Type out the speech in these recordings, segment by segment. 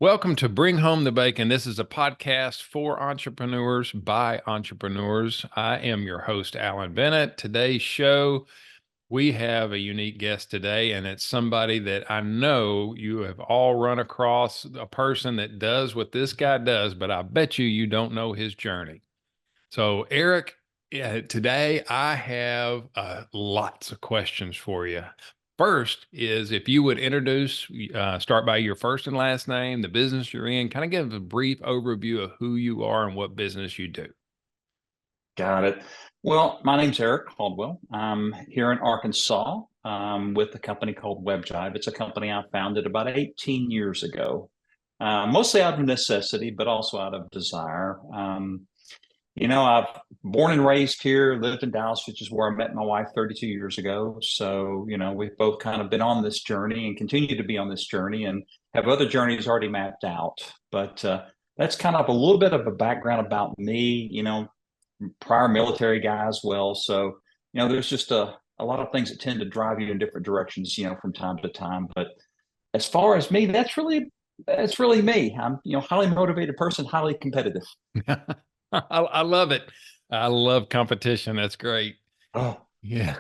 Welcome to Bring Home the Bacon. This is a podcast for entrepreneurs by entrepreneurs. I am your host, Alan Bennett. Today's show, we have a unique guest today, and it's somebody that I know you have all run across, a person that does what this guy does, but I bet you don't know his journey. So, Eric, today I have lots of questions for you. First is if you would start by your first and last name, the business you're in, kind of give a brief overview of who you are and what business you do. Got it. Well, my name's Eric Caldwell. I'm here in Arkansas with a company called WebJIVE. It's a company I founded about 18 years ago, mostly out of necessity, but also out of desire. I've born and raised here, lived in Dallas, which is where I met my wife 32 years ago. So, we've both kind of been on this journey and continue to be on this journey and have other journeys already mapped out. But that's kind of a little bit of a background about me, prior military guy as well. So, there's just a lot of things that tend to drive you in different directions, from time to time. But as far as me, that's really me. I'm, highly motivated person, highly competitive. I love it. I love competition. That's great. Oh, Yeah.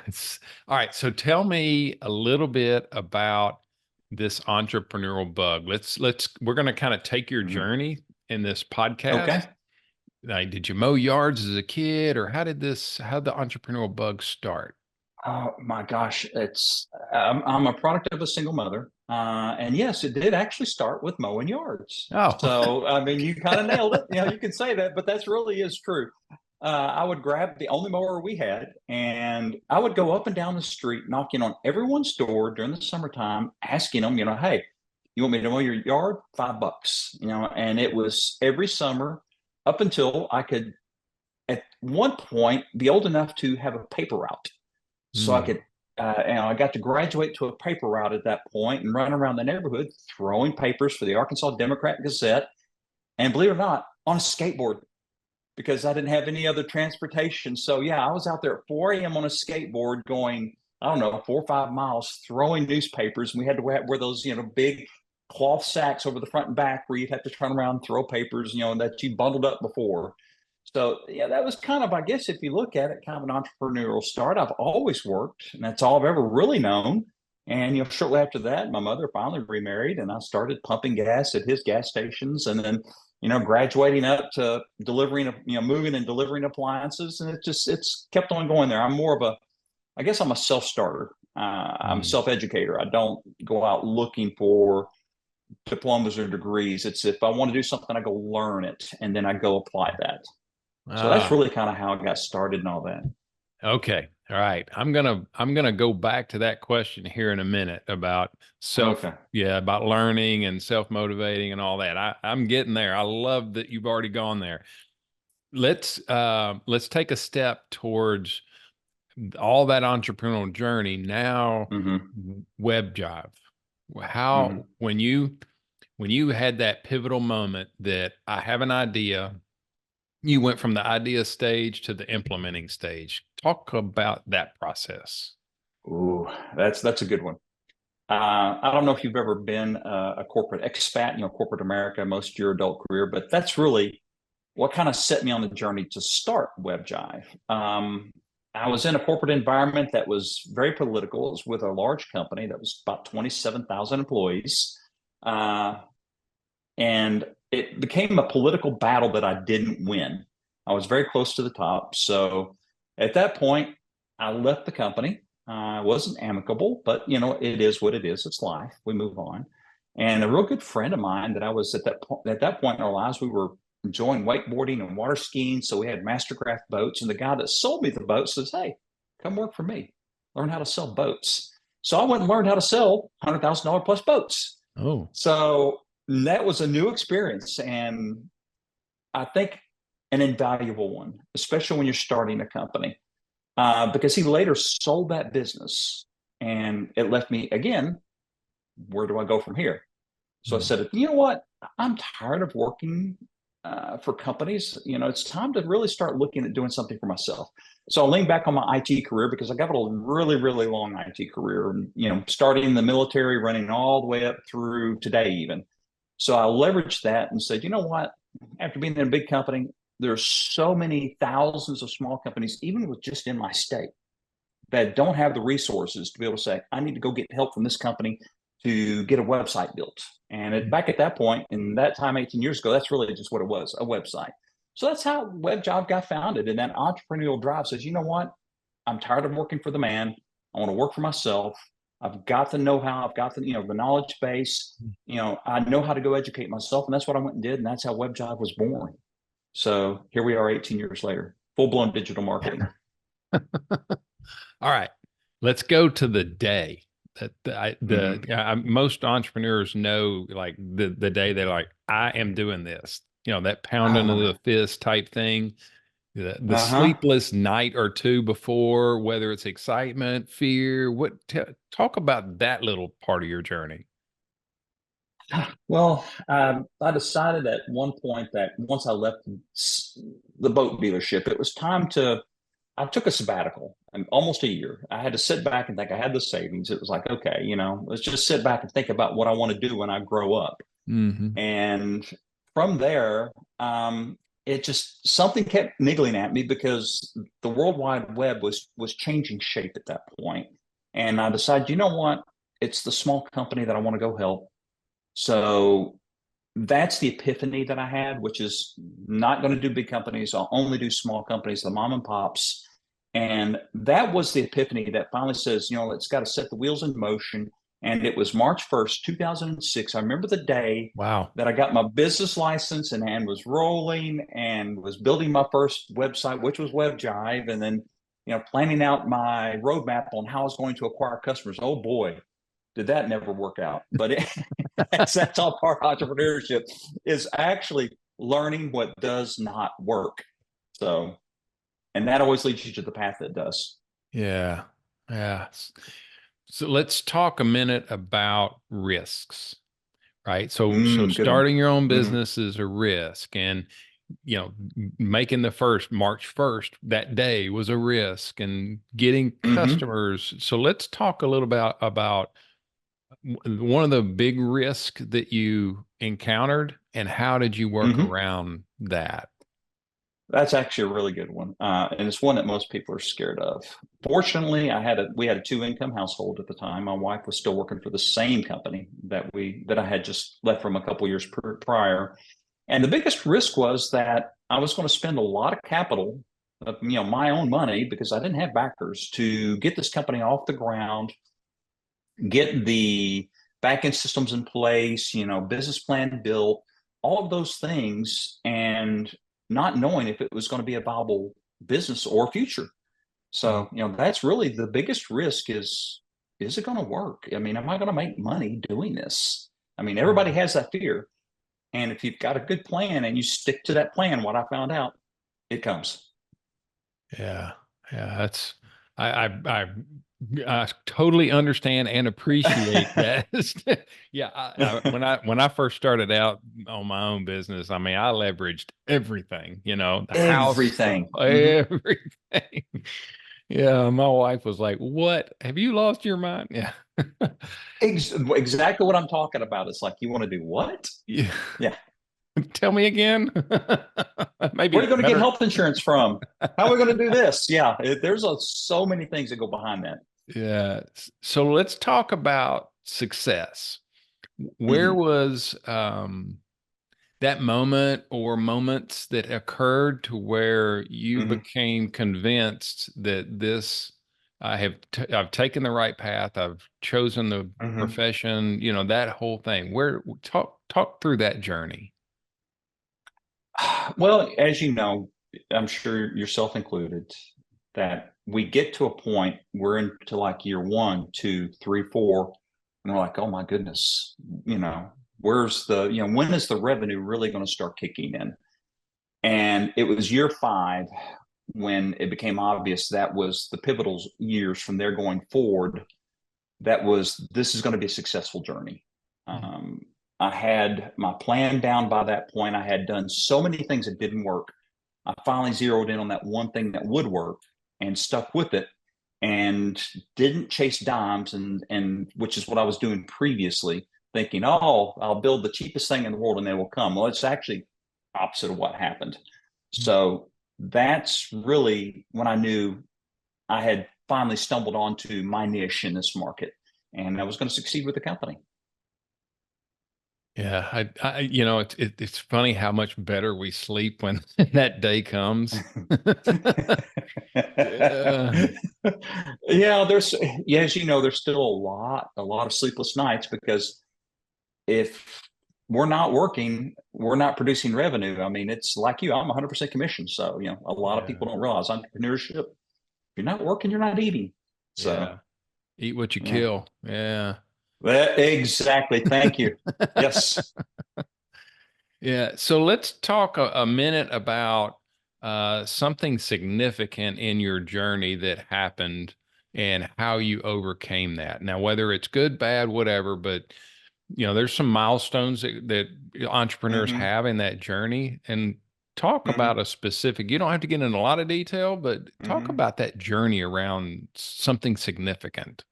All right. So tell me a little bit about this entrepreneurial bug. We're going to kind of take your mhm. journey in this podcast. Okay. Like, did you mow yards as a kid, or how'd the entrepreneurial bug start? Oh my gosh, I'm a product of a single mother, and yes, it did actually start with mowing yards. Oh, So I mean, you kind of nailed it. You can say that, but that's really is true. I would grab the only mower we had, and I would go up and down the street, knocking on everyone's door during the summertime, asking them, hey, you want me to mow your yard? $5, and it was every summer up until I could, at one point, be old enough to have a paper route so I hmm. could, I got to graduate to a paper route at that point and run around the neighborhood throwing papers for the Arkansas Democrat Gazette. And believe it or not, on a skateboard because I didn't have any other transportation. So yeah, I was out there at 4 a.m. on a skateboard going, I don't know, 4 or 5 miles throwing newspapers. And we had to wear those, big cloth sacks over the front and back where you'd have to turn around and throw papers, that you bundled up before. So yeah, that was kind of, I guess, if you look at it, kind of an entrepreneurial start. I've always worked, and that's all I've ever really known. And shortly after that, my mother finally remarried, and I started pumping gas at his gas stations, and then graduating up to delivering, moving and delivering appliances, and it's kept on going there. I'm more of a, I guess, I'm a self starter. I'm a Hmm. self educator. I don't go out looking for diplomas or degrees. It's if I want to do something, I go learn it, and then I go apply that. So that's Ah, really kind of how I got started and all that. okay. All right. I'm gonna go back to that question here in a minute about Okay. about learning and self-motivating and all that. I'm getting there. I love that you've already gone there. Let's take a step towards all that entrepreneurial journey. Now, hmm WebJive. How hmm when you had that pivotal moment that I have an idea, you went from the idea stage to the implementing stage. Talk about that process. Ooh, that's a good one. I don't know if you've ever been a corporate expat, corporate America, most of your adult career, but that's really what kind of set me on the journey to start WebJive. I was in a corporate environment that was very political. It was with a large company that was about 27,000 employees. Uh, and it became a political battle that I didn't win. I was very close to the top. So at that point, I left the company. It wasn't amicable, but it is what it is. It's life. We move on. And a real good friend of mine that I was at that point in our lives, we were enjoying wakeboarding and water skiing. So we had Mastercraft boats, and the guy that sold me the boat says, "Hey, come work for me. Learn how to sell boats." So I went and learned how to sell $100,000 plus boats. Oh, So that was a new experience, and I think an invaluable one, especially when you're starting a company, because he later sold that business, and it left me again. Where do I go from here? So I mm, said, you know what? I'm tired of working for companies. It's time to really start looking at doing something for myself. So I leaned back on my IT career because I got a really, really long IT career, and starting in the military, running all the way up through today, even. So I leveraged that and said, you know what? After being in a big company, there's so many thousands of small companies, even with just in my state, that don't have the resources to be able to say, I need to go get help from this company to get a website built. And back at that point, in that time, 18 years ago, that's really just what it was, a website. So that's how WebJIVE got founded. And that entrepreneurial drive says, you know what? I'm tired of working for the man. I want to work for myself. I've got the know-how. I've got the, the knowledge base. I know how to go educate myself. And that's what I went and did. And that's how WebJIVE was born. So here we are 18 years later, full-blown digital marketing. All right, let's go to the day that most entrepreneurs know, like the day they're like, I am doing this, that pounding of the fist type thing, the sleepless night or two before, whether it's excitement, fear, talk about that little part of your journey. Well, I decided at one point that once I left the boat dealership, it was time I took a sabbatical, almost a year. I had to sit back and think. I had the savings. It was like, okay, let's just sit back and think about what I want to do when I grow up. Mm-hmm. And from there, it just something kept niggling at me because the World Wide Web was changing shape at that point. And I decided, you know what? It's the small company that I want to go help. So that's the epiphany that I had, which is not going to do big companies. I'll only do small companies, the mom and pops. And that was the epiphany that finally says, it's got to set the wheels in motion. And it was March 1st, 2006. I remember the day that I got my business license and was rolling and was building my first website, which was WebJIVE. And then, planning out my roadmap on how I was going to acquire customers. Oh boy, did that never work out. But that's all part of entrepreneurship, is actually learning what does not work. So, and that always leads you to the path that does. Yeah. Yeah. So let's talk a minute about risks, right? So starting your own business is a risk, and making the first March 1st, that day was a risk, and getting customers. So let's talk a little about one of the big risks that you encountered, and how did you work around that? That's actually a really good one, and it's one that most people are scared of. Fortunately, we had a two-income household at the time. My wife was still working for the same company that I had just left from a couple years prior, and the biggest risk was that I was going to spend a lot of capital, my own money, because I didn't have backers, to get this company off the ground, get the back-end systems in place, business plan built, all of those things, and not knowing if it was going to be a viable business or future. So, that's really the biggest risk is it going to work? I mean, am I going to make money doing this? I mean, everybody has that fear. And if you've got a good plan and you stick to that plan, what I found out, it comes. Yeah. Yeah. That's, I totally understand and appreciate that. Yeah. When I first started out on my own business, I mean, I leveraged everything, the house, everything. Yeah. My wife was like, "What? Have you lost your mind?" Yeah. Exactly what I'm talking about. It's like, you want to do what? Yeah. Yeah. Tell me again. Maybe where are you going to get better. health insurance from? How are we going to do this? Yeah. There's so many things that go behind that. Yeah. So let's talk about success. Where was that moment or moments that occurred to where you became convinced that I've taken the right path, I've chosen the profession, that whole thing? Where talk through that journey. Well, as you know, I'm sure yourself included, that we get to a point, we're into like year 1, 2, 3, 4, and we're like, oh my goodness, where's when is the revenue really going to start kicking in? And it was year 5 when it became obvious that was the pivotal years from there going forward. This is going to be a successful journey. I had my plan down by that point. I had done so many things that didn't work. I finally zeroed in on that one thing that would work and stuck with it, and didn't chase dimes, and which is what I was doing previously, thinking, oh, I'll build the cheapest thing in the world and they will come. Well, it's actually opposite of what happened. So that's really when I knew I had finally stumbled onto my niche in this market, and I was going to succeed with the company. Yeah, it's funny how much better we sleep when that day comes. Yeah, Yeah, as you know, there's still a lot of sleepless nights because if we're not working, we're not producing revenue. I mean, it's like you, I'm 100% commission. So, a lot of yeah, people don't realize entrepreneurship, if you're not working, you're not eating. So, yeah. Eat what you yeah, kill. Yeah. exactly. Thank you. Yes. Yeah. So let's talk a minute about something significant in your journey that happened and how you overcame that. Now, whether it's good, bad, whatever, but there's some milestones that entrepreneurs Hmm. have in that journey. And talk Hmm. about a specific, you don't have to get into a lot of detail, but talk Hmm. about that journey around something significant.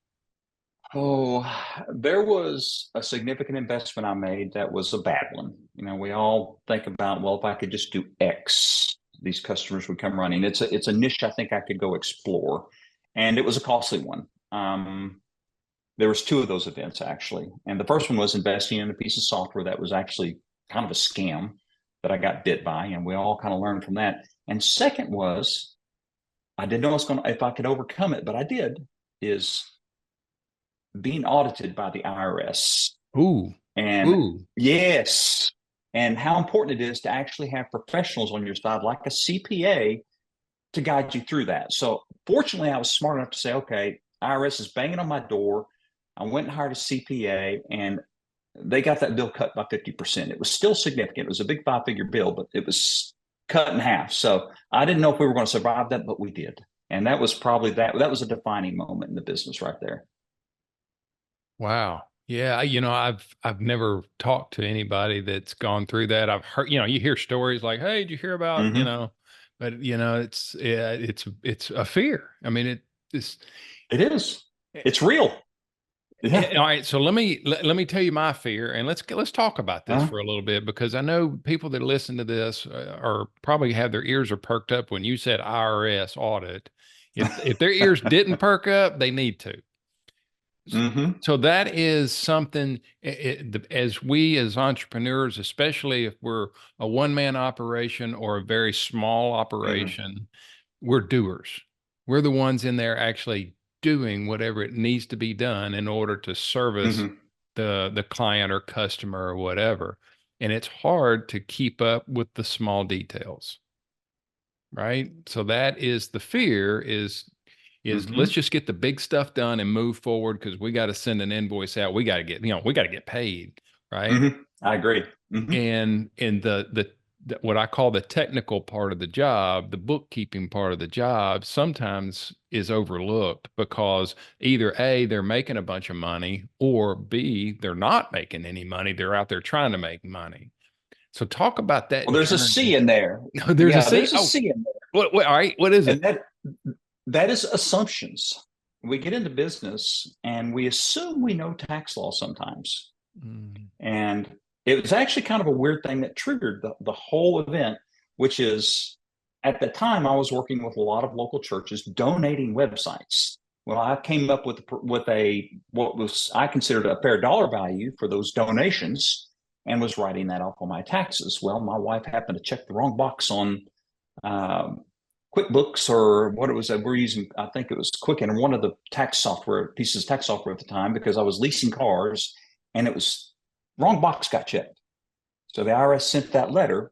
Oh, there was a significant investment I made that was a bad one. We all think about, well, if I could just do X, these customers would come running. It's a niche I think I could go explore, and it was a costly one. There was two of those events actually, and the first one was investing in a piece of software that was actually kind of a scam that I got bit by, and we all kind of learned from that. And second was I didn't know I was going to if I could overcome it, but I did. Is being audited by the IRS. Ooh, And ooh. yes, and how important it is to actually have professionals on your side, like a CPA, to guide you through that. So, fortunately, I was smart enough to say, okay, IRS is banging on my door. I went and hired a CPA, and they got that bill cut by 50%. It was still significant. It was a big five-figure bill, but it was cut in half. So, I didn't know if we were going to survive that, but we did. And that was probably that was a defining moment in the business right there. Wow. Yeah, I've never talked to anybody that's gone through that. I've heard, you hear stories like, "Hey, did you hear about?" Mm-hmm. But it's yeah, it's a fear. I mean, it's It is. eh, It's real. Yeah. all right. So let me tell you my fear, and let's talk about this Uh, for a little bit because I know people that listen to this are probably have their ears are perked up when you said IRS audit. If their ears didn't perk up, they need to. mm-hmm. So that is something as we as entrepreneurs, especially if we're a one-man operation or a very small Mm-hmm. operation, we're doers. We're the ones in there actually doing whatever it needs to be done in order to service Mm-hmm. the client or customer or whatever. And it's hard to keep up with the small details, right? So that is the fear is let's Mm-hmm. just get the big stuff done and move forward because we got to send an invoice out. We got to get, we got to get paid, right? Mm-hmm. I agree. Mm-hmm. And in the what I call the technical part of the job, the bookkeeping part of the job sometimes is overlooked because either A, they're making a bunch of money, or B, they're not making any money. They're out there trying to make money. So talk about Well, that there's a C journey. in there. There's a Yeah, C. there's a Oh, C in there. all right. What is And it? that is assumptions. We get into business and we assume we know tax law sometimes. Mm, And it was actually kind of a weird thing that triggered the whole event, which is at the time I was working with a lot of local churches donating websites. Well, I came up with a what was I considered a fair dollar value for those donations and was writing that off on my taxes. Well, my wife happened to check the wrong box on um, QuickBooks or what it was that we're using. I think it was Quicken, one of the tax software pieces of tax software at the time, because I was leasing cars and it was wrong box got checked. So the IRS sent that letter,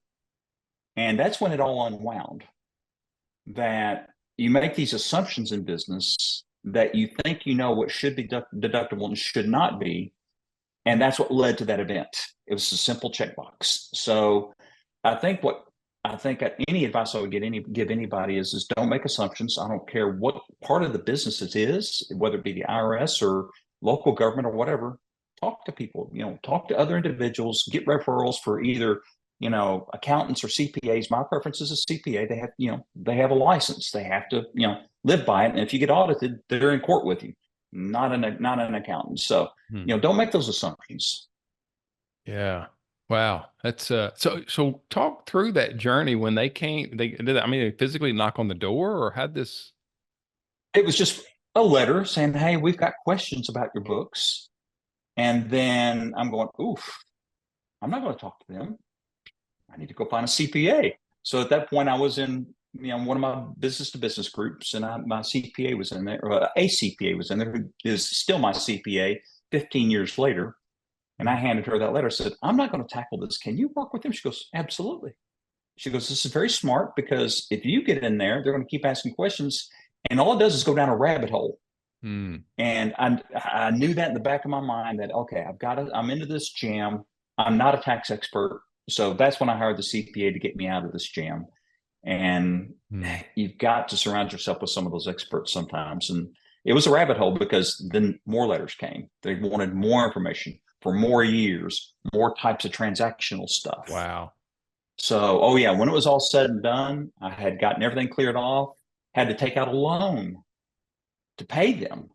and that's when it all unwound. That you make these assumptions in business that you think you know what should be deductible and should not be, and that's what led to that event. It was a simple checkbox. So I think what I think any advice I would give anybody is don't make assumptions. I don't care what part of the business it is, whether it be the IRS or local government or whatever. Talk to people, talk to other individuals, get referrals for either, accountants or CPAs. My preference is a CPA. They have a license. They have to, live by it. And if you get audited, they're in court with you, not an accountant. So, mm. don't make those assumptions. Yeah. Wow. That's so talk through that journey when they came, they did, I mean, they physically knock on the door or had this. It was just a letter saying, "Hey, we've got questions about your books." And then I'm going, "Oof, I'm not going to talk to them. I need to go find a CPA." So at that point, I was in, one of my business to business groups, and my CPA was in there, or a CPA was in there, who is still my CPA 15 years later. And I handed her that letter, said, "I'm not going to tackle this. Can you work with them?" She goes, "Absolutely." She goes, "This is very smart because if you get in there, they're going to keep asking questions. And all it does is go down a rabbit hole." Mm, And I knew that in the back of my mind that, okay, I'm into this jam. I'm not a tax expert. So that's when I hired the CPA to get me out of this jam. And mm. you've got to surround yourself with some of those experts sometimes. And it was a rabbit hole because then more letters came. They wanted more information for more years, more types of transactional stuff. Wow. So, oh yeah, when it was all said and done, I had gotten everything cleared off, had to take out a loan to pay them.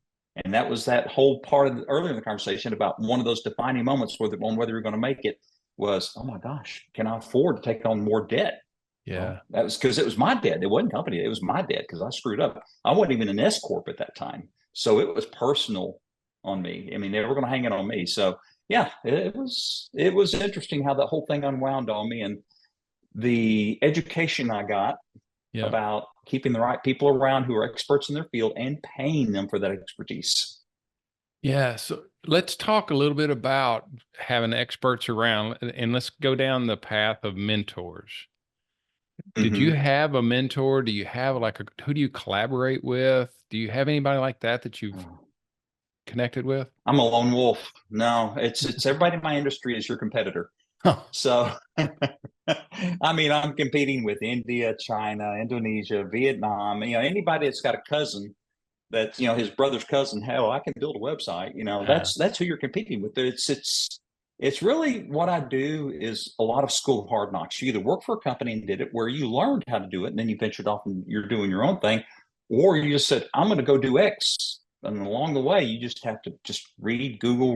And that was that whole part of earlier in the conversation about one of those defining moments on whether you're going to make it was, oh my gosh, can I afford to take on more debt? Well, Yeah. that was because it was my debt. It wasn't company. It was my debt because I screwed up. I wasn't even an S corp at that time, so it was personal on me. I mean, they were going to hang it on me. So yeah, it was interesting how that whole thing unwound on me, and the education I got Yeah. about keeping the right people around who are experts in their field and paying them for that expertise. Yeah. So let's talk a little bit about having experts around and let's go down the path of mentors. Did you Mm-hmm. have a mentor? Do you have like who do you collaborate with? Do you have anybody like that that you've connected with? I'm a lone wolf. No, it's everybody in my industry is your competitor. Huh. So, I mean, I'm competing with India, China, Indonesia, Vietnam. Anybody that's got a cousin that's his brother's cousin. Hell, I can build a website. Uh, That's who you're competing with. It's really what I do is a lot of school of hard knocks. You either work for a company and did it where you learned how to do it, and then you ventured off and you're doing your own thing, or you just said, "I'm going to go do X." And along the way, you just have to just read Google,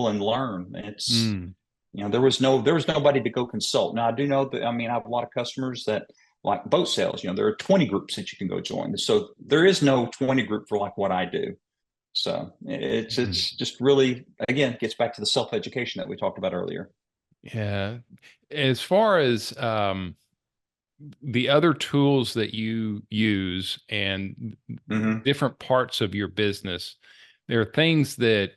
and learn. mm, There was nobody to go consult. Now I do know that, I mean, I have a lot of customers that like boat sales. There are 20 groups that you can go join. So there is no 20 group for like what I do. So it's mm. it's just really, again, gets back to the self-education that we talked about earlier. Yeah. As far as the other tools that you use and Mm-hmm. different parts of your business, there are things that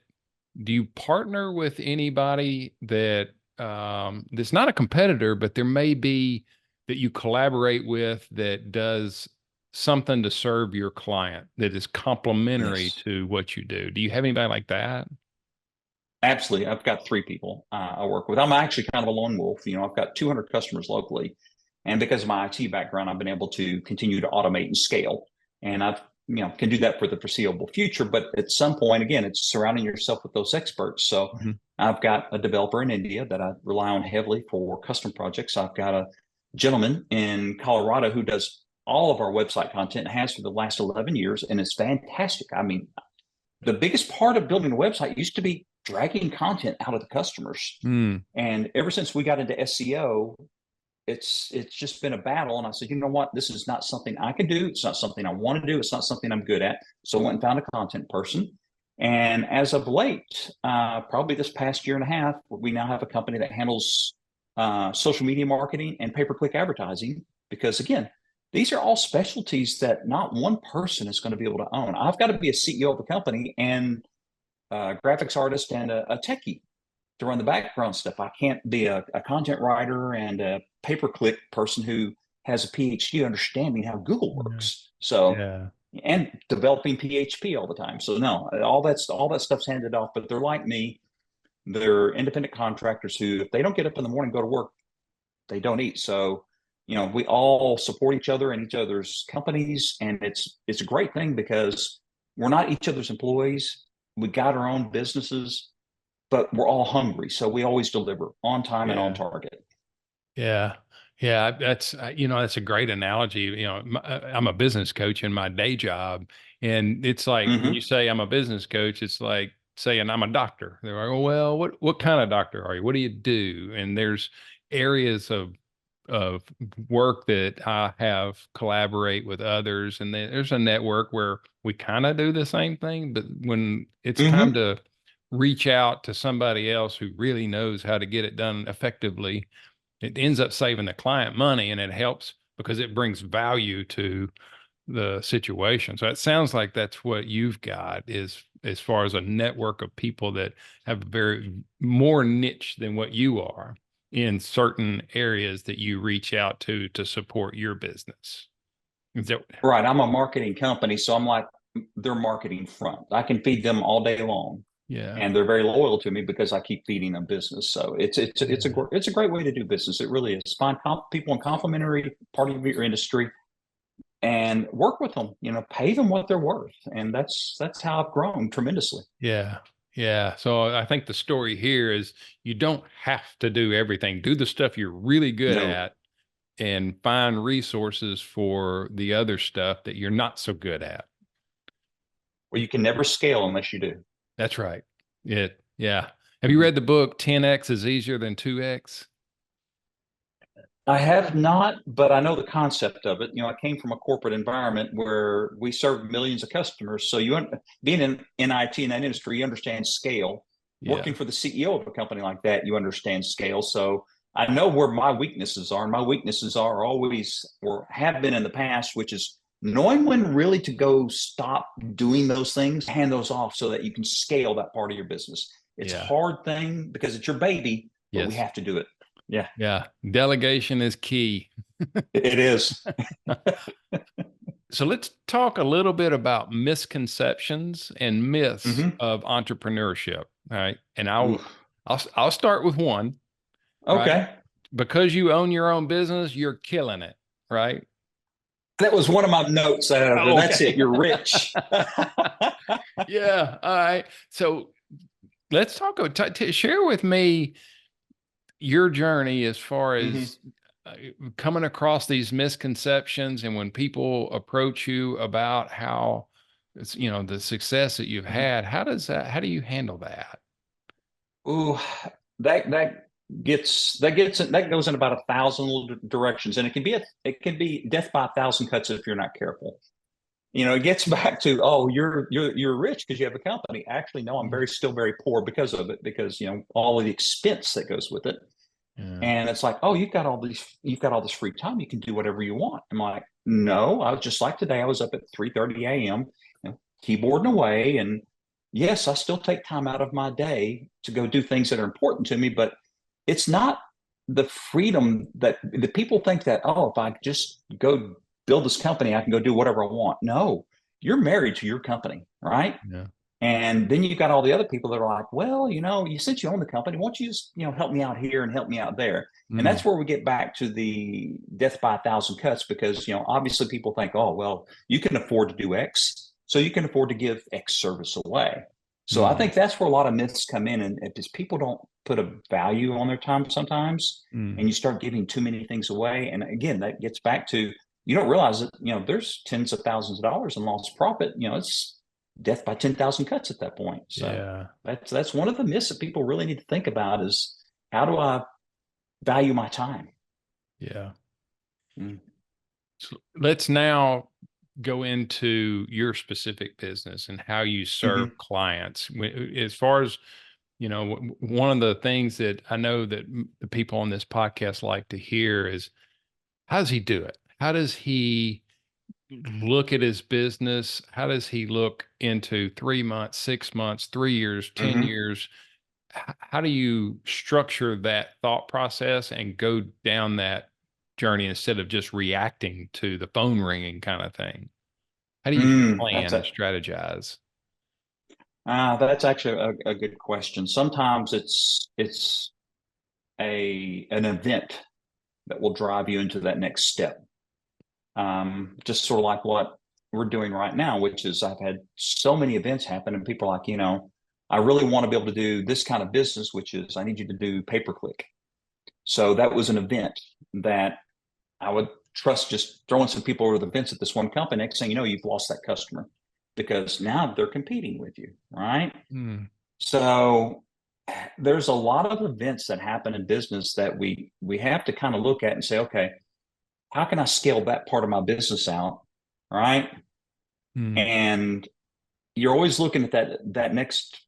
do you partner with anybody that that's not a competitor, but there may be that you collaborate with that does something to serve your client that is complementary Yes. to what you do? Do you have anybody like that? Absolutely. I've got three people I work with. I'm actually kind of a lone wolf. I've got 200 customers locally. And because of my IT background, I've been able to continue to automate and scale. And can do that for the foreseeable future. But at some point, again, it's surrounding yourself with those experts. So Mhm. I've got a developer in India that I rely on heavily for custom projects. I've got a gentleman in Colorado who does all of our website content, has for the last 11 years, and it's fantastic. I mean, the biggest part of building a website used to be dragging content out of the customers. Mm, And ever since we got into SEO, it's just been a battle. And I said, you know what? This is not something I can do. It's not something I want to do. It's not something I'm good at. So I went and found a content person. And as of late, probably this past year and a half, we now have a company that handles social media marketing and pay-per-click advertising. Because again, these are all specialties that not one person is going to be able to own. I've got to be a CEO of a company and a graphics artist and a techie to run the background stuff. I can't be a content writer and a pay-per-click person who has a PhD understanding how Google yeah. works. So, Yeah. and developing PHP all the time. So no, all that stuff's handed off. But they're like me. They're independent contractors who, if they don't get up in the morning, go to work, they don't eat. So, we all support each other and each other's companies, and it's a great thing because we're not each other's employees. We got our own businesses, but we're all hungry. So we always deliver on time and on Yeah. target. Yeah. Yeah. That's, that's a great analogy. I'm a business coach in my day job. And it's like when you Mm-hmm. say I'm a business coach, it's like saying I'm a doctor. They're like, oh, well, what kind of doctor are you? What do you do? And there's areas of work that I have collaborate with others, and then there's a network where we kind of do the same thing, but when it's time Mm-hmm. to reach out to somebody else who really knows how to get it done effectively, it ends up saving the client money, and it helps because it brings value to the situation. So it sounds like that's what you've got, is as far as a network of people that have very more niche than what you are in certain areas that you reach out to support your business. Is that, Right. I'm a marketing company, so I'm like their marketing front. I can feed them all day long, yeah. and they're very loyal to me because I keep feeding them business. So Yeah. it's a great way to do business. It really is. Find people in complementary part of your industry and work with them. You know, pay them what they're worth, and that's how I've grown tremendously. Yeah. Yeah. So I think the story here is you don't have to do everything. Do the stuff you're really good No, at and find resources for the other stuff that you're not so good at. well, you can never scale unless you do. That's right. Yeah. Have you Mhm. read the book 10X is easier than 2X? I have not, but I know the concept of it. You know, I came from a corporate environment where we served millions of customers. So being in IT in that industry, you understand scale. Working Yeah. for the CEO of a company like that, you understand scale. So I know where my weaknesses are, and my weaknesses are always or have been in the past, which is knowing when really to go stop doing those things, hand those off so that you can scale that part of your business. It's a Yeah. hard thing because it's your baby, but we Yes. have to do it. Yeah, Yeah. Delegation is key. it is. So let's talk a little bit about misconceptions and myths Mm-hmm. of entrepreneurship. All right. And Oof. I'll start with one, right? Okay. Because you own your own business, you're killing it, right? That was one of my notes. Oh, That's it. okay. You're rich. Yeah. All right. So let's talk. Share with me your journey as far Hmm. as coming across these misconceptions, and when people approach you about how it's, the success that you've Hmm. had, how do you handle that? Ooh, that that goes in about 1,000 little directions, and it can be death by 1,000 cuts if you're not careful. You know, it gets back to, oh, you're rich because you have a company. Actually, no, I'm Mm. still very poor because of it, because all of the expense that goes with it. Yeah. And it's like, oh, you've got all this free time. You can do whatever you want. I'm like, no, I was just like today. I was up at 3:30 a.m., keyboarding away. And yes, I still take time out of my day to go do things that are important to me, but it's not the freedom that the people think that, oh, if I just go build this company, I can go do whatever I want. No, you're married to your company, right? Yeah. And then you've got all the other people that are like, well, since you own the company, why don't you just, help me out here and help me out there? And Mm. that's where we get back to the death by 1,000 cuts, because, obviously people think, oh, well, you can afford to do X, so you can afford to give X service away. So I Mm. think that's where a lot of myths come in. And if just people don't put a value on their time sometimes, Mm. and you start giving too many things away. And again, that gets back to, you don't realize that, there's tens of thousands of dollars in lost profit. It's death by 10,000 cuts at that point. So Yeah. that's one of the myths that people really need to think about is, how do I value my time? Yeah. Mm. So let's now go into your specific business and how you serve Mm-hmm. clients. As far as, one of the things that I know that the people on this podcast like to hear is, how does he do it? How does he look at his business? How does he look into 3 months, 6 months, 3 years, 10 Mm-hmm. years? How do you structure that thought process and go down that journey instead of just reacting to the phone ringing kind of thing? How do you That's plan and strategize? that's actually a good question. Sometimes it's a an event that will drive you into that next step. Just sort of like what we're doing right now, which is I've had so many events happen, and people are like, I really want to be able to do this kind of business, which is I need you to do pay per click. So that was an event that I would trust just throwing some people over the fence at this one company. Next thing you know, you've lost that customer because now they're competing with you, right? Hmm. So there's a lot of events that happen in business that we have to kind of look at and say, okay, how can I scale that part of my business out? Right. Mm. And you're always looking at that next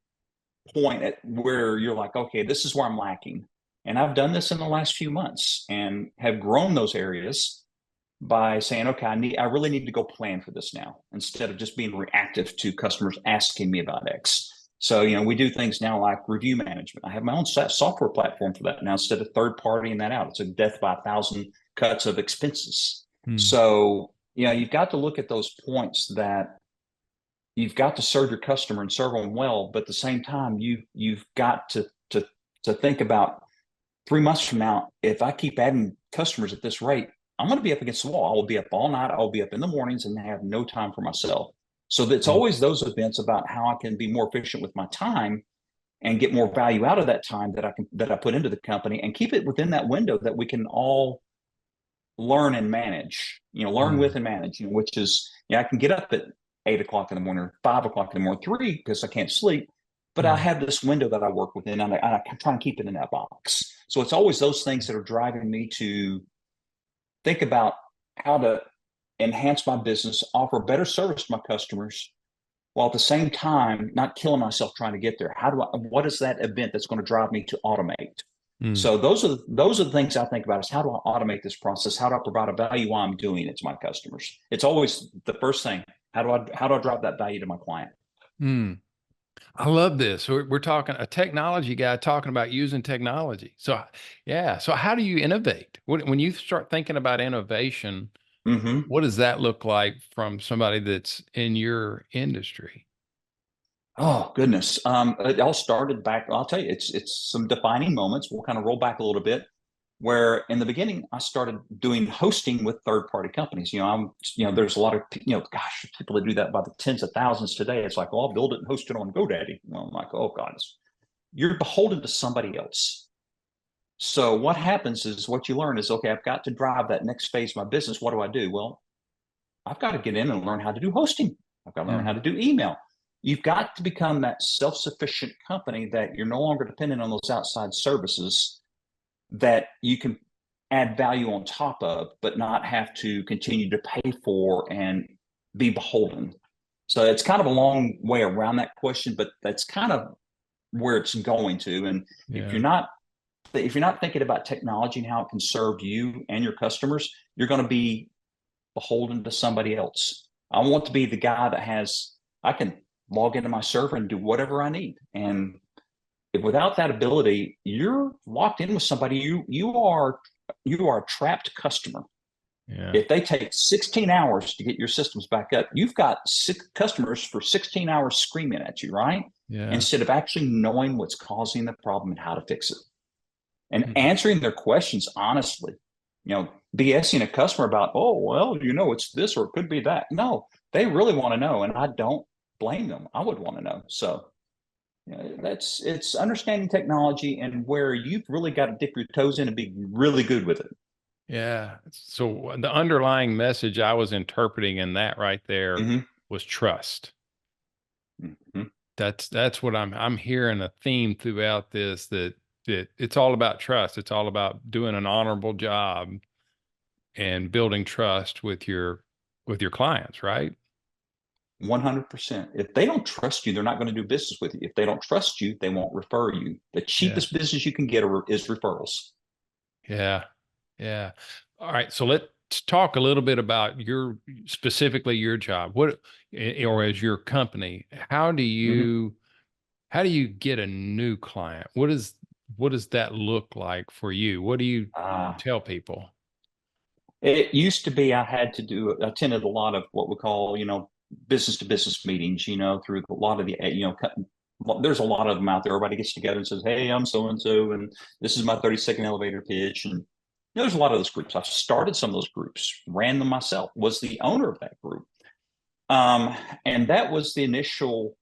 point at where you're like, okay, this is where I'm lacking. And I've done this in the last few months and have grown those areas by saying, okay, I really need to go plan for this now instead of just being reactive to customers asking me about X. So, we do things now like review management. I have my own software platform for that now instead of third partying that out. It's a death by 1,000 cuts of expenses. Mm. So, you've got to look at those points that you've got to serve your customer and serve them well, but at the same time, you've got to think about 3 months from now, if I keep adding customers at this rate, I'm going to be up against the wall. I will be up all night. I will be up in the mornings and have no time for myself. So it's Mm. always those events about how I can be more efficient with my time and get more value out of that time that I put into the company and keep it within that window that we can all learn and manage, learn with Mm. and manage, which is, I can get up at 8 o'clock in the morning, or 5 o'clock in the morning, three, because I can't sleep. But I Mm. have this window that I work within, and I try and keep it in that box. So it's always those things that are driving me to think about how to enhance my business, offer better service to my customers, while at the same time not killing myself trying to get there. What is that event that's going to drive me to automate? Mm. So those are the things I think about is how do I automate this process? How do I provide a value while I'm doing it to my customers? It's always the first thing. How do I drive that value to my client? Mm. I love this. We're talking a technology guy talking about using technology. So, yeah. So, how do you innovate? When you start thinking about innovation, Mm-hmm. what does that look like from somebody that's in your industry? Oh goodness. It all started back. I'll tell you, it's some defining moments. We'll kind of roll back a little bit. Where in the beginning I started doing hosting with third party companies. There's a lot of gosh, people that do that by the tens of thousands today. It's like, well, I'll build it and host it on GoDaddy. Well, I'm like, oh God, you're beholden to somebody else. So what happens is what you learn is, okay, I've got to drive that next phase of my business. What do I do? Well, I've got to get in and learn how to do hosting. I've got to learn how Mm. to do email. You've got to become that self-sufficient company that you're no longer dependent on those outside services that you can add value on top of, but not have to continue to pay for and be beholden. So it's kind of a long way around that question, but that's kind of where it's going to. And if Yeah. you're not if you're not thinking about technology and how it can serve you and your customers, you're going to be beholden to somebody else. I want to be the guy I can log into my server and do whatever I need. And if without that ability, you're locked in with somebody. You are a trapped customer. Yeah. If they take 16 hours to get your systems back up, you've got six customers for 16 hours screaming at you, right? Yeah. Instead of actually knowing what's causing the problem and how to fix it and Mm. answering their questions honestly. BSing a customer about, oh, well, it's this or it could be that. No, they really want to know. And I don't blame them. I would want to know. So it's understanding technology and where you've really got to dip your toes in and be really good with it. Yeah. So the underlying message I was interpreting in that right there Mm-hmm. was trust. Mm-hmm. That's what I'm hearing a theme throughout this that it's all about trust. It's all about doing an honorable job and building trust with your clients, right? 100%. If they don't trust you, they're not going to do business with you. If they don't trust you, they won't refer you. The Yeah. cheapest business you can get is referrals. Yeah. Yeah. All right. So let's talk a little bit about specifically your job. Or as your company, Mm-hmm. how do you get a new client? What does that look like for you? What do you Uh, tell people? It used to be I had to attended a lot of what we call, business to business meetings, through a lot of the, there's a lot of them out there. Everybody gets together and says, hey, I'm so and so, and this is my 30-second elevator pitch. And there's a lot of those groups. I've started some of those groups, ran them myself, was the owner of that group. Um, and that was the initial,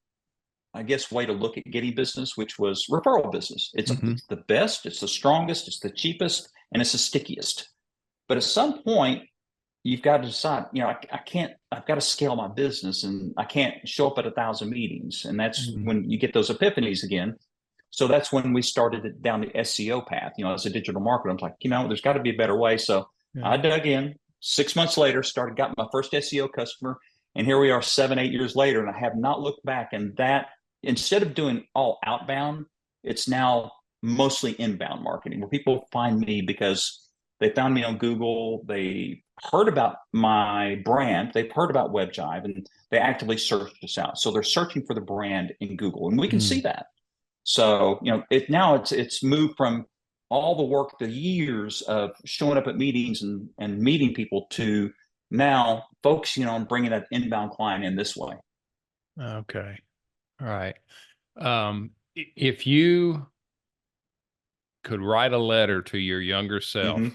I guess, way to look at getting business, which was referral business. Hmm. It's the best, it's the strongest, it's the cheapest, and it's the stickiest. But at some point, you've got to decide, I can't, I've got to scale my business and I can't show up at 1,000 meetings. And that's Mm. when you get those epiphanies again. So that's when we started it down the SEO path, as a digital marketer. I'm like, there's got to be a better way. So Yeah. I dug in. 6 months later, got my first SEO customer. And here we are 7, 8 years later, and I have not looked back. And that, instead of doing all outbound, it's now mostly inbound marketing, where people find me because they found me on Google. They heard about my brand. They've heard about WebJIVE, and they actively searched us out. So they're searching for the brand in Google, and we can see Mm. that. So, it's moved from all the work, the years of showing up at meetings and meeting people, to now focusing on bringing that inbound client in this way. Okay. All right. If you could write a letter to your younger Mm-hmm. self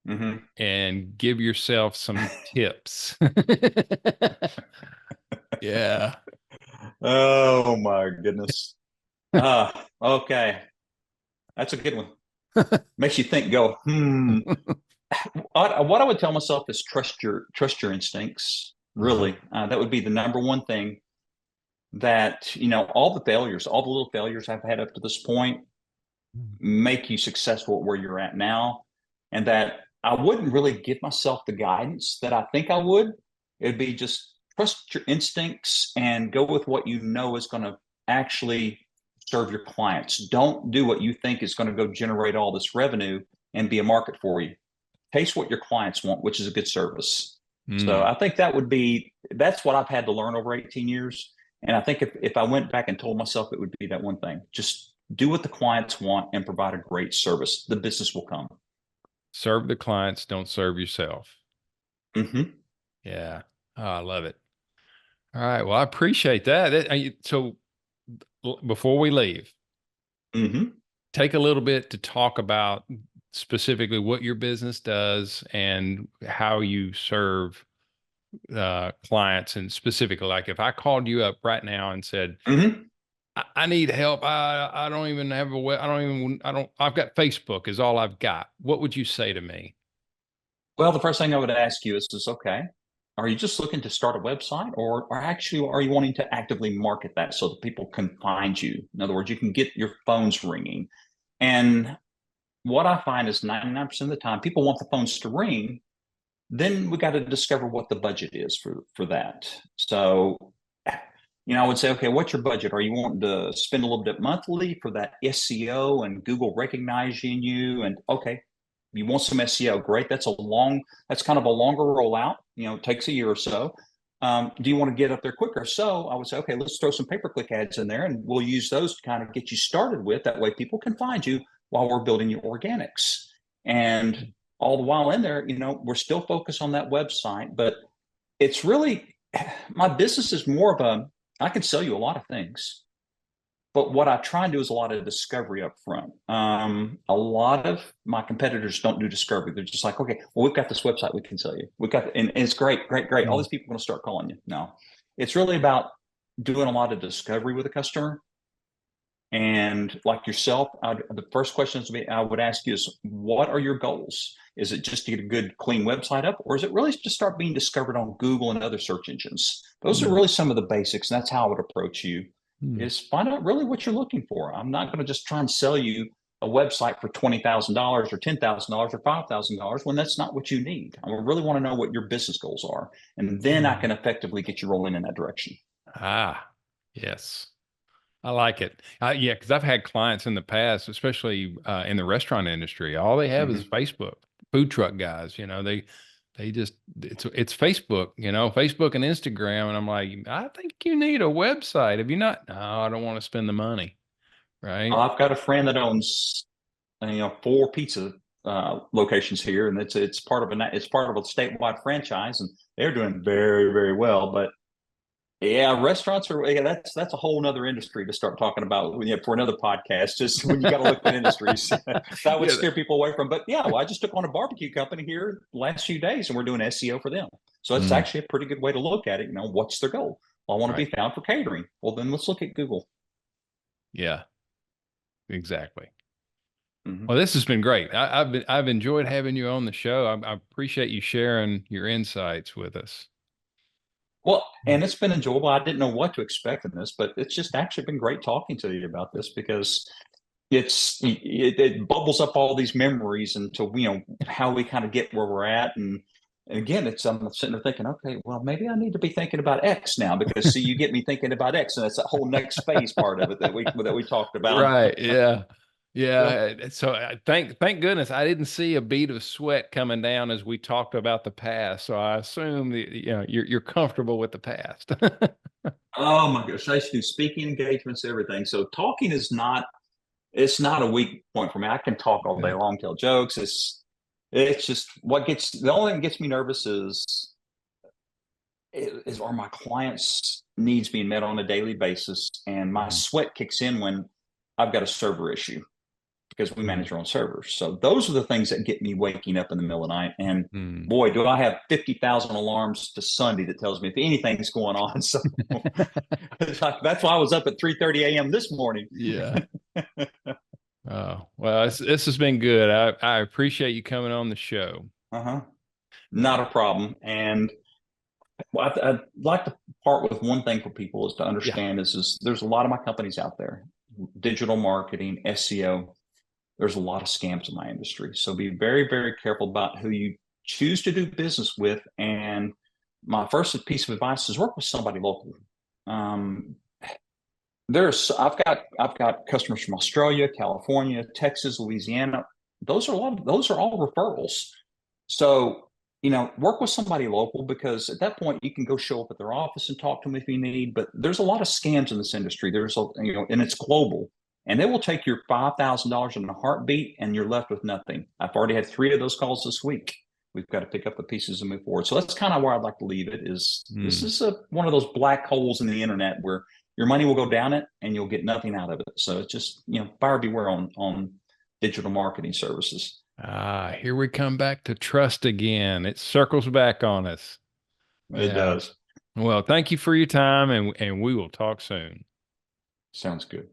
Mm-hmm. and give yourself some tips. Yeah. Oh my goodness. Okay. That's a good one. Makes you think, go, What I would tell myself is trust your instincts. Uh-huh. Really, that would be the number one thing. That all the failures, all the little failures I've had up to this point, make you successful at where you're at now, and that I wouldn't really give myself the guidance that I think I would. It'd be just trust your instincts and go with what you know is going to actually serve your clients. Don't do what you think is going to go generate all this revenue and be a market for you. Taste what your clients want, which is a good service. So Mm. I think that's what I've had to learn over 18 years. And I think if I went back and told myself, it would be that one thing: just do what the clients want and provide a great service. The business will come. Serve the clients, don't serve yourself. Mm-hmm. Yeah. Oh, I love it. All right. Well, I appreciate that. So before we leave, Mm-hmm. take a little bit to talk about specifically what your business does and how you serve clients. And specifically, like if I called you up right now and said, Mm-hmm. I need help. I don't even have a web. I've got Facebook is all I've got. What would you say to me? Well, the first thing I would ask you is okay, are you just looking to start a website, or actually are you wanting to actively market that so that people can find you? In other words, you can get your phones ringing. And what I find is 99% of the time, people want the phones to ring. Then we got to discover what the budget is for that. So, I would say, okay, what's your budget? Are you wanting to spend a little bit monthly for that SEO and Google recognizing you? And okay, you want some SEO, great. That's kind of a longer rollout. It takes a year or so. Do you want to get up there quicker? So I would say, okay, let's throw some pay-per-click ads in there, and we'll use those to kind of get you started with. That way, people can find you while we're building your organics. And all the while in there, we're still focused on that website, but it's really, my business is more of I can sell you a lot of things, but what I try and do is a lot of discovery up front. A lot of my competitors don't do discovery. They're just like, okay, well, we've got this website we can sell you. And it's great, great, great. All Mm. these people are going to start calling you. No, it's really about doing a lot of discovery with a customer. And like yourself, the first questions I would ask you is, what are your goals? Is it just to get a good, clean website up, or is it really to start being discovered on Google and other search engines? Those are Mm. really some of the basics, and that's how I would approach you. Mm. Is find out really what you're looking for. I'm not going to just try and sell you a website for $20,000 or $10,000 or $5,000 when that's not what you need. I really want to know what your business goals are, and then I Mm. can effectively get you rolling in that direction. Ah, yes. I like it. Yeah, because I've had clients in the past, especially in the restaurant industry. All they have is Mm-hmm. Facebook. Food truck guys, they just it's Facebook, Facebook and Instagram, and I'm like, I think you need a website. Have you not? No, I don't want to spend the money, right? I've got a friend that owns 4 pizza locations here, and it's part of a statewide franchise, and they're doing very, very well. But yeah, restaurants are, yeah, that's a whole nother industry to start talking about, for another podcast. Just when you got to look at industries that would Yeah. steer people away from. But yeah, well, I just took on a barbecue company here the last few days, and we're doing SEO for them. So it's Mm, actually a pretty good way to look at it. What's their goal? Well, I want to right. be found for catering. Well, then let's look at Google. Yeah, exactly. Mhm. Well, this has been great. I've enjoyed having you on the show. I appreciate you sharing your insights with us. Well, and it's been enjoyable. I didn't know what to expect in this, but it's just actually been great talking to you about this because it bubbles up all these memories into how we kind of get where we're at. And again, it's I'm sitting there thinking, okay, well, maybe I need to be thinking about X now because see, you get me thinking about X, and that's that whole next phase part of it that we talked about. Right. Yeah. Yeah. Yeah. So thank goodness I didn't see a bead of sweat coming down as we talked about the past. So I assume that, you're comfortable with the past. Oh my gosh, I used to do speaking engagements, everything. So talking is not it's not a weak point for me. I can talk all day Yeah. long, tell jokes. It's just the only thing that gets me nervous is are my clients' needs being met on a daily basis, and my Mhm. sweat kicks in when I've got a server issue because we Mhm. manage our own servers. So those are the things that get me waking up in the middle of the night. And Mhm. boy, do I have 50,000 alarms to Sunday that tells me if anything's going on. So that's why I was up at 3:30 a.m. this morning. Yeah. Oh, well, this has been good. I appreciate you coming on the show. Uh-huh. Yeah. Not a problem. And well, I'd like to part with one thing for people is to Yeah. understand is there's a lot of my companies out there, digital marketing, SEO. There's a lot of scams in my industry. So be very, very careful about who you choose to do business with. And my first piece of advice is work with somebody local. Um, there's I've got customers from Australia, California, Texas, Louisiana. Those are all referrals. So, work with somebody local because at that point you can go show up at their office and talk to them if you need. But there's a lot of scams in this industry. And it's global. And they will take your $5,000 in a heartbeat and you're left with nothing. I've already had 3 of those calls this week. We've got to pick up the pieces and move forward. So that's kind of where I'd like to leave it is this Mm. is one of those black holes in the internet where your money will go down it and you'll get nothing out of it. So it's just, buyer beware on digital marketing services. Ah, here we come back to trust again. It circles back on us. It Yeah. does. Well, thank you for your time and we will talk soon. Sounds good.